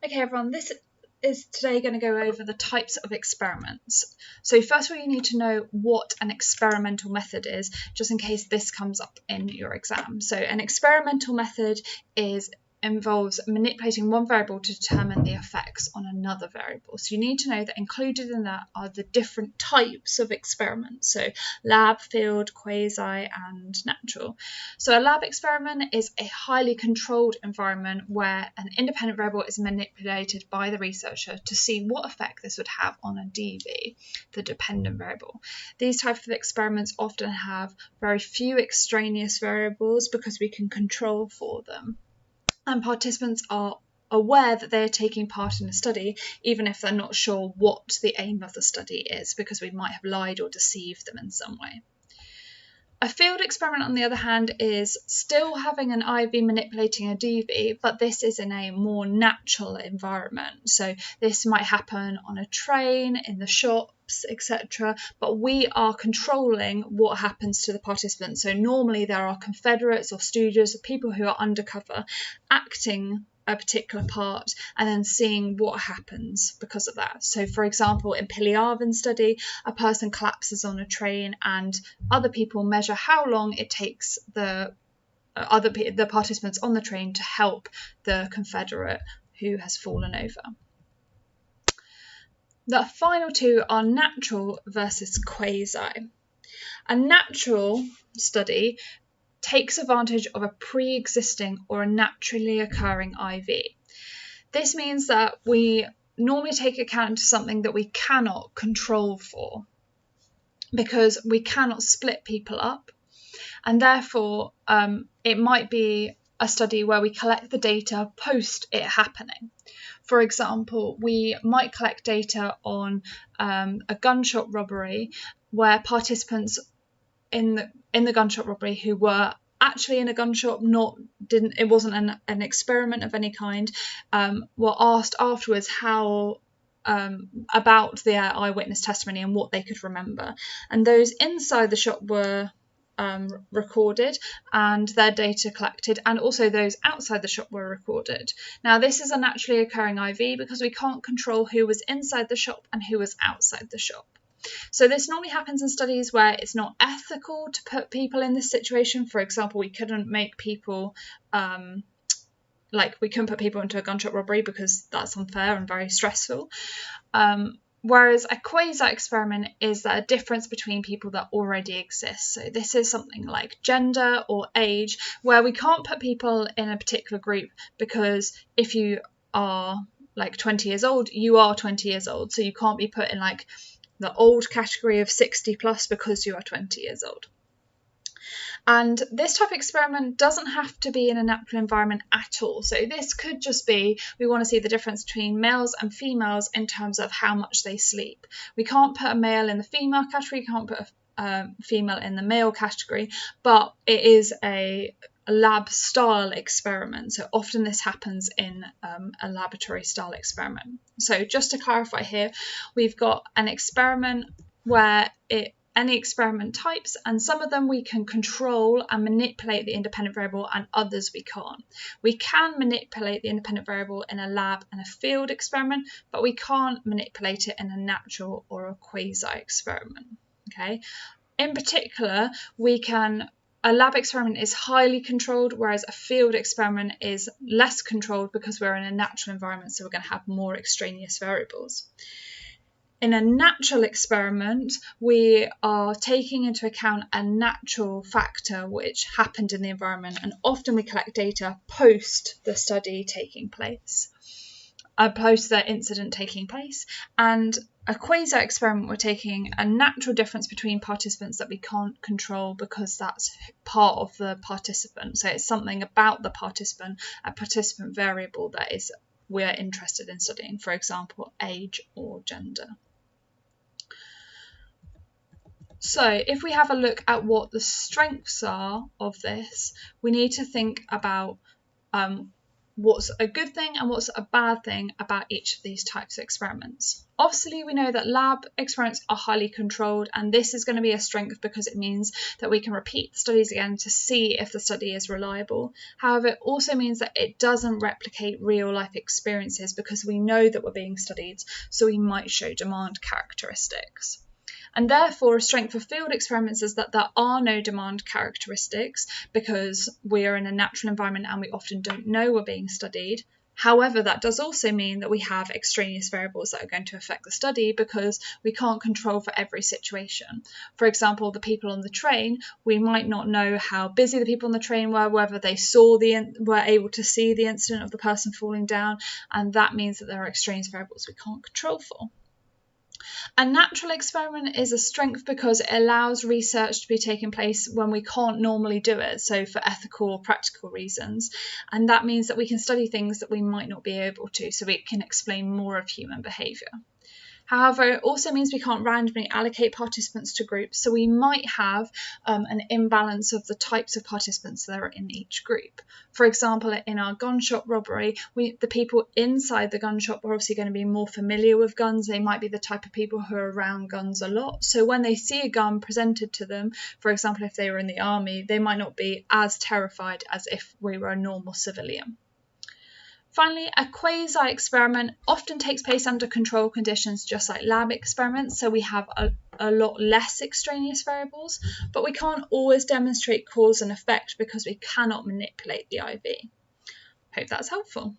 Okay, everyone, this is today going to go over the types of experiments. So first of all, you need to know what an experimental method is, just in case this comes up in your exam. So an experimental method involves manipulating one variable to determine the effects on another variable. So you need to know that included in that are the different types of experiments. So lab, field, quasi, and natural. So a lab experiment is a highly controlled environment where an independent variable is manipulated by the researcher to see what effect this would have on a DV, the dependent variable. These types of experiments often have very few extraneous variables because we can control for them. And participants are aware that they're taking part in a study, even if they're not sure what the aim of the study is, because we might have lied or deceived them in some way. A field experiment, on the other hand, is still having an IV manipulating a DV, but this is in a more natural environment. So this might happen on a train, in the shops, etc. But we are controlling what happens to the participants. So normally there are confederates or stooges, or people who are undercover, acting a particular part and then seeing what happens because of that. So for example, in Pilyarvin's study, a person collapses on a train and other people measure how long it takes the participants on the train to help the confederate who has fallen over. The final two are natural versus quasi. A natural study takes advantage of a pre-existing or a naturally occurring IV. This means that we normally take account of something that we cannot control for, because we cannot split people up, and therefore it might be a study where we collect the data post it happening. For example, we might collect data on a gunshot robbery where participants in the gunshot robbery who were actually in a gun shop, it wasn't an experiment of any kind, were asked afterwards how about their eyewitness testimony and what they could remember. And those inside the shop were recorded and their data collected, and also those outside the shop were recorded. Now this is a naturally occurring IV because we can't control who was inside the shop and who was outside the shop. So this normally happens in studies where it's not ethical to put people in this situation. For example, we couldn't make people we couldn't put people into a gunshot robbery because that's unfair and very stressful. Whereas a quasi experiment is that a difference between people that already exist. So this is something like gender or age, where we can't put people in a particular group because if you are like 20 years old, you are 20 years old. So you can't be put in like the old category of 60 plus because you are 20 years old. And this type of experiment doesn't have to be in a natural environment at all. So this could just be, we want to see the difference between males and females in terms of how much they sleep. We can't put a male in the female category, we can't put a female in the male category, but it is a lab style experiment. So often this happens in a laboratory style experiment. So just to clarify here, we've got an experiment where any experiment types, and some of them we can control and manipulate the independent variable and others we can't. We can manipulate the independent variable in a lab and a field experiment, but we can't manipulate it in a natural or a quasi experiment. Okay. In particular, a lab experiment is highly controlled, whereas a field experiment is less controlled because we're in a natural environment, so we're going to have more extraneous variables. In a natural experiment, we are taking into account a natural factor which happened in the environment, and often we collect data post the study taking place, post the incident taking place. And a quasi experiment, we're taking a natural difference between participants that we can't control because that's part of the participant. So it's something about the participant, a participant variable that we're interested in studying, for example, age or gender. So if we have a look at what the strengths are of this, we need to think about what's a good thing and what's a bad thing about each of these types of experiments. Obviously, we know that lab experiments are highly controlled, and this is going to be a strength because it means that we can repeat the studies again to see if the study is reliable. However, it also means that it doesn't replicate real life experiences because we know that we're being studied, so we might show demand characteristics. And therefore, a strength of field experiments is that there are no demand characteristics because we are in a natural environment and we often don't know we're being studied. However, that does also mean that we have extraneous variables that are going to affect the study because we can't control for every situation. For example, the people on the train, we might not know how busy the people on the train were, whether they were able to see the incident of the person falling down, and that means that there are extraneous variables we can't control for. A natural experiment is a strength because it allows research to be taking place when we can't normally do it, so for ethical or practical reasons. And that means that we can study things that we might not be able to, so we can explain more of human behaviour. However, it also means we can't randomly allocate participants to groups, so we might have an imbalance of the types of participants that are in each group. For example, in our gun shop robbery, the people inside the gun shop are obviously going to be more familiar with guns. They might be the type of people who are around guns a lot. So when they see a gun presented to them, for example, if they were in the army, they might not be as terrified as if we were a normal civilian. Finally, a quasi experiment often takes place under controlled conditions, just like lab experiments, so we have a lot less extraneous variables, but we can't always demonstrate cause and effect because we cannot manipulate the IV. Hope that's helpful.